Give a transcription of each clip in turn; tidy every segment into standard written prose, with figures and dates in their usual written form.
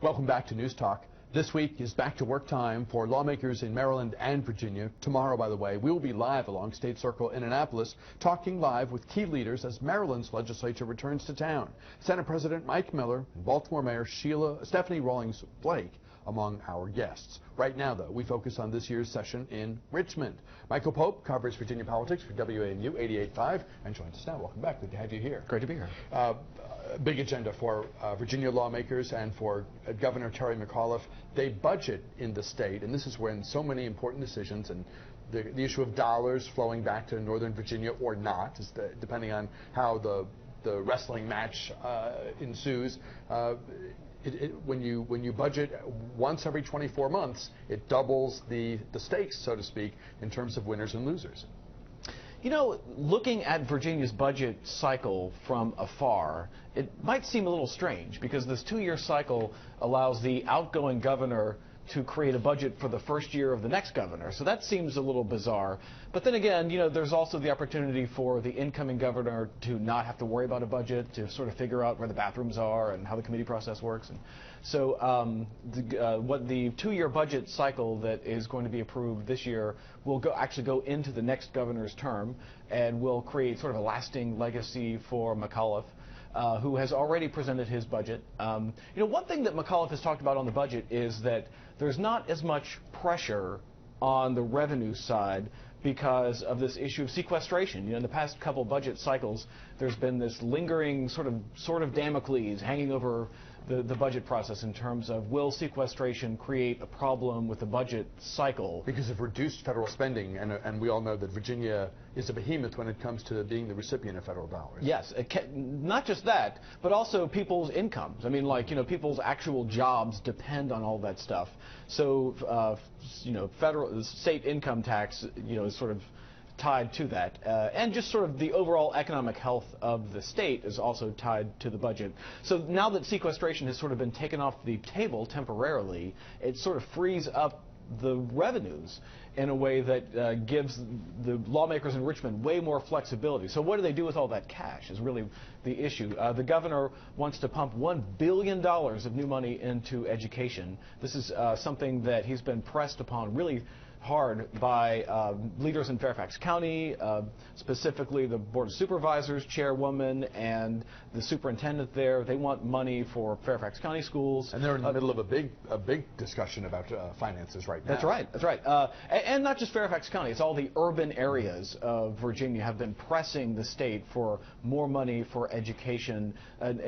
Welcome back to News Talk. This week is back to work time for lawmakers in Maryland and Virginia. Tomorrow, by the way, we will be live along State Circle in Annapolis, talking live with key leaders as Maryland's legislature returns to town. Senate President Mike Miller and Baltimore Mayor Stephanie Rawlings Blake among our guests. Right now, though, we focus on this year's session in Richmond. Michael Pope covers Virginia politics for WAMU 88.5 and joins us now. Welcome back. Good to have you here. Great to be here. Big agenda for Virginia lawmakers and for Governor Terry McAuliffe. They budget in the state, and this is when so many important decisions and the issue of dollars flowing back to Northern Virginia or not, depending on how the wrestling match ensues. When you budget once every 24 months, it doubles the stakes, so to speak, in terms of winners and losers. You know, looking at Virginia's budget cycle from afar, it might seem a little strange because this 2-year cycle allows the outgoing governor to create a budget for the first year of the next governor. So that seems a little bizarre. But then again, you know, there's also the opportunity for the incoming governor to not have to worry about a budget, to sort of figure out where the bathrooms are and how the committee process works. And so what the 2-year budget cycle that is going to be approved this year will actually go into the next governor's term and will create sort of a lasting legacy for McAuliffe. Who has already presented his budget. You know, one thing that McAuliffe has talked about on the budget is that there's not as much pressure on the revenue side because of this issue of sequestration. You know, in the past couple budget cycles, there's been this lingering sort of Damocles hanging over the budget process in terms of will sequestration create a problem with the budget cycle? Because of reduced federal spending, and we all know that Virginia is a behemoth when it comes to being the recipient of federal dollars. Yes, not just that, but also people's incomes. I mean, like, you know, people's actual jobs depend on all that stuff. So, you know, state income tax, you know, is sort of tied to that, and just sort of the overall economic health of the state is also tied to the budget. So now that sequestration has sort of been taken off the table temporarily, it sort of frees up the revenues in a way that gives the lawmakers in Richmond way more flexibility. So what do they do with all that cash is really the issue. The governor wants to pump $1 billion of new money into education. This is something that he's been pressed upon really hard by leaders in Fairfax County, specifically the Board of Supervisors chairwoman and the superintendent there. They want money for Fairfax County schools. And they're in the middle of a big discussion about finances right now. That's right. That's right. And not just Fairfax County. It's all the urban areas of Virginia have been pressing the state for more money for education. And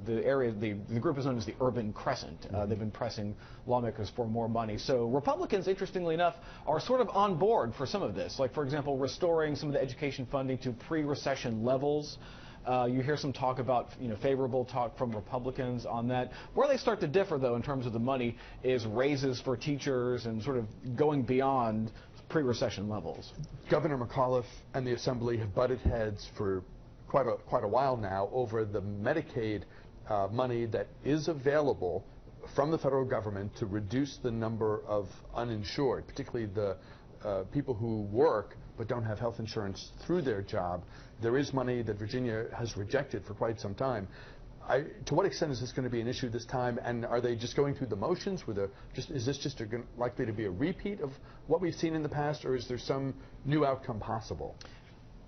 the group is known as the Urban Crescent. They've been pressing lawmakers for more money. So Republicans, interestingly enough, are sort of on board for some of this. Like, for example, restoring some of the education funding to pre-recession levels. You hear some talk about, you know, favorable talk from Republicans on that. Where they start to differ, though, in terms of the money is raises for teachers and sort of going beyond pre-recession levels. Governor McAuliffe and the Assembly have butted heads for quite a while now over the Medicaid money that is available from the federal government to reduce the number of uninsured, particularly the people who work but don't have health insurance through their job. There is money that Virginia has rejected for quite some time. To what extent is this going to be an issue this time, and are they just going through the motions? Is this just likely to be a repeat of what we've seen in the past, or is there some new outcome possible?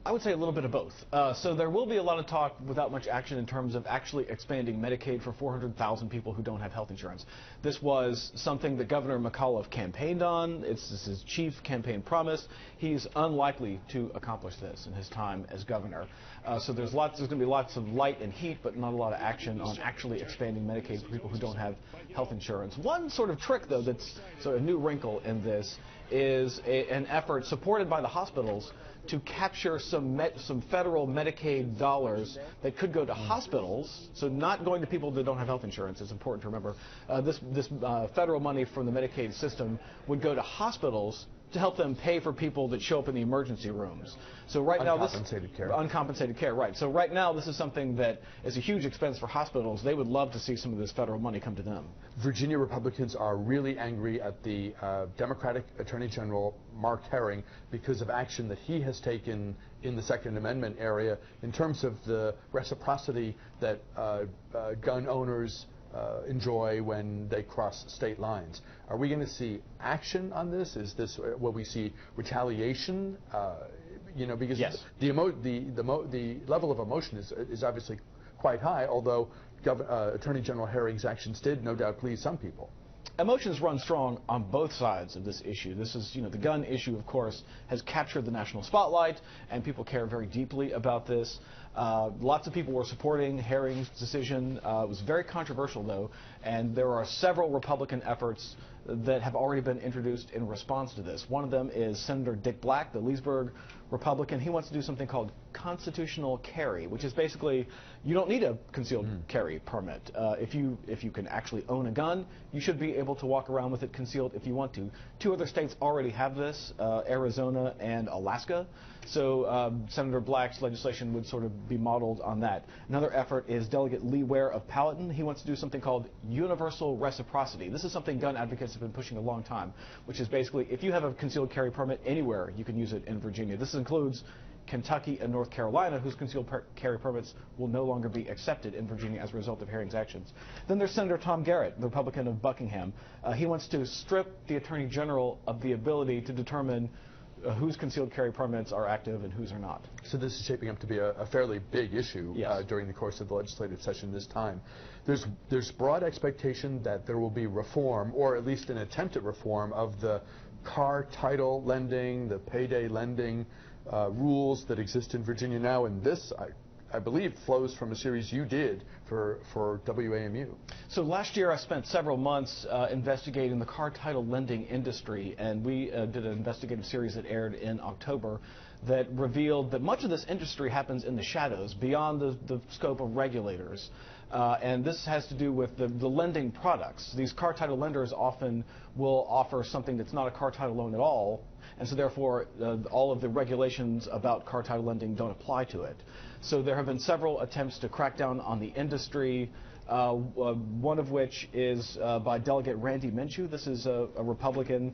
I would say a little bit of both. So there will be a lot of talk without much action in terms of actually expanding Medicaid for 400,000 people who don't have health insurance. This was something that Governor McAuliffe campaigned on. This is his chief campaign promise. He's unlikely to accomplish this in his time as governor. So there's going to be lots of light and heat, but not a lot of action on actually expanding Medicaid for people who don't have health insurance. One sort of trick, though, that's sort of a new wrinkle in this is an effort supported by the hospitals to capture some federal Medicaid dollars that could go to hospitals, so not going to people that don't have health insurance. It's important to remember. This federal money from the Medicaid system would go to hospitals to help them pay for people that show up in the emergency rooms. So right now, uncompensated care, right. So right now, this is something that is a huge expense for hospitals. They would love to see some of this federal money come to them. Virginia Republicans are really angry at the Democratic Attorney General, Mark Herring, because of action that he has taken in the Second Amendment area in terms of the reciprocity that gun owners enjoy when they cross state lines. Are we going to see action on this? Is this will we see retaliation? Because yes. the level of emotion is obviously quite high. Although Attorney General Herring's actions did no doubt please some people. Emotions run strong on both sides of this issue. This is, the gun issue, of course, has captured the national spotlight, and people care very deeply about this. Lots of people were supporting Herring's decision. It was very controversial, though, and there are several Republican efforts that have already been introduced in response to this. One of them is Senator Dick Black, the Leesburg Republican. He wants to do something called constitutional carry, which is basically you don't need a concealed carry permit. If you can actually own a gun, you should be able to walk around with it concealed if you want to. 2 other states already have this, Arizona and Alaska. So Senator Black's legislation would sort of be modeled on that. Another effort is Delegate Lee Ware of Powhatan. He wants to do something called universal reciprocity. This is something gun advocates have been pushing a long time, which is basically if you have a concealed carry permit anywhere, you can use it in Virginia. This includes Kentucky and North Carolina, whose concealed carry permits will no longer be accepted in Virginia as a result of Herring's actions. Then there's Senator Tom Garrett, the Republican of Buckingham. He wants to strip the Attorney General of the ability to determine whose concealed carry permits are active and whose are not. So this is shaping up to be a fairly big issue yes. During the course of the legislative session this time. There's broad expectation that there will be reform, or at least an attempt at reform, of the car title lending, the payday lending rules that exist in Virginia now, and this, I believe, flows from a series you did for WAMU. So last year I spent several months investigating the car title lending industry, and we did an investigative series that aired in October that revealed that much of this industry happens in the shadows, beyond the scope of regulators. And this has to do with the lending products. These car title lenders often will offer something that's not a car title loan at all, and so therefore all of the regulations about car title lending don't apply to it. So there have been several attempts to crack down on the industry, one of which is by Delegate Randy Minshew. This is a Republican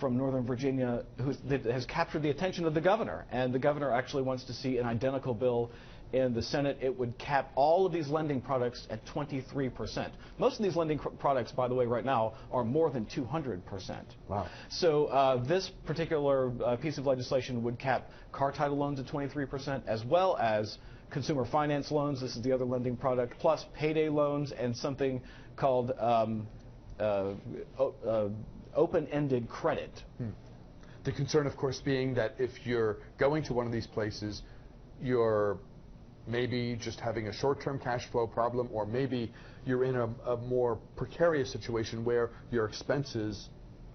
from Northern Virginia that has captured the attention of the governor, and the governor actually wants to see an identical bill in the Senate. It would cap all of these lending products at 23%. Most of these lending products, by the way, right now are more than 200%. Wow. So this particular piece of legislation would cap car title loans at 23%, as well as consumer finance loans. This is the other lending product, plus payday loans and something called open-ended credit. The concern, of course, being that if you're going to one of these places, you're maybe just having a short-term cash flow problem, or maybe you're in a more precarious situation where your expenses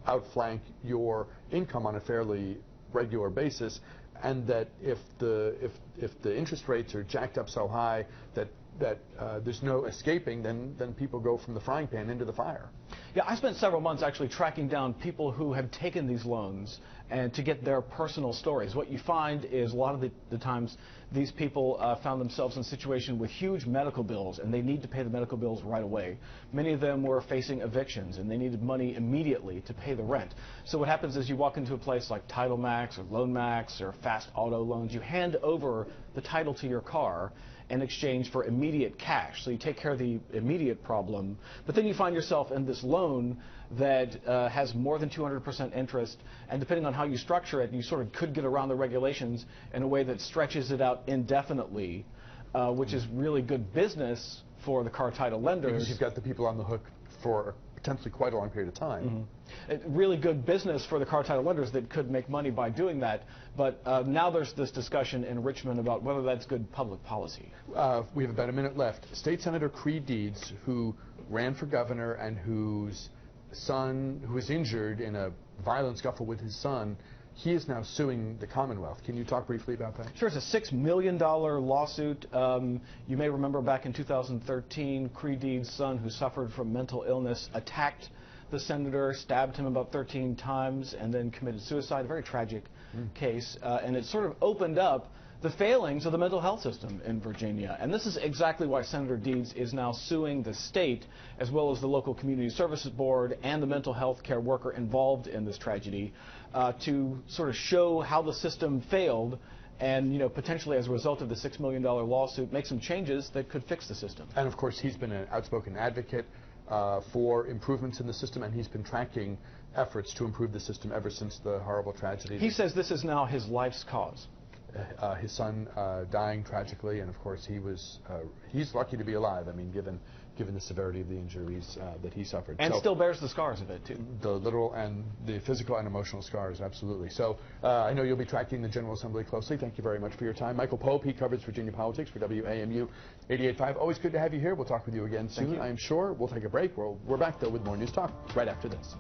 outflank your income on a fairly regular basis, and that if the interest rates are jacked up so high that there's no escaping, then people go from the frying pan into the fire. Yeah, I spent several months actually tracking down people who have taken these loans and to get their personal stories. What you find is a lot of the times these people found themselves in a situation with huge medical bills, and they need to pay the medical bills right away. Many of them were facing evictions, and they needed money immediately to pay the rent. So what happens is you walk into a place like Title Max or Loan Max or Fast Auto Loans, you hand over the title to your car in exchange for immediate cash. So you take care of the immediate problem, but then you find yourself in this loan that has more than 200% interest, and depending on how you structure it, you sort of could get around the regulations in a way that stretches it out indefinitely, which is really good business for the car title lenders. Because you've got the people on the hook for potentially quite a long period of time. Really good business for the car title lenders that could make money by doing that, but now there's this discussion in Richmond about whether that's good public policy. We have about a minute left. State Senator Creed Deeds, who ran for governor and whose son, who was injured in a violent scuffle with his son, he is now suing the Commonwealth. Can you talk briefly about that? Sure. It's a $6 million lawsuit. You may remember back in 2013, Creed Deeds' son, who suffered from mental illness, attacked the senator, stabbed him about 13 times, and then committed suicide. A very tragic case. And it sort of opened up the failings of the mental health system in Virginia. And this is exactly why Senator Deeds is now suing the state, as well as the local community services board and the mental health care worker involved in this tragedy, to sort of show how the system failed and potentially as a result of the $6 million lawsuit, make some changes that could fix the system. And of course, he's been an outspoken advocate for improvements in the system, and he's been tracking efforts to improve the system ever since the horrible tragedy. He says this is now his life's cause. His son dying tragically, and of course he's lucky to be alive. I mean, given the severity of the injuries that he suffered. And still bears the scars of it, too. The literal and the physical and emotional scars, absolutely. So I know you'll be tracking the General Assembly closely. Thank you very much for your time. Michael Pope, he covers Virginia politics for WAMU 88.5. Always good to have you here. We'll talk with you again soon, I am sure. We'll take a break. We're back, though, with more News Talk right after this.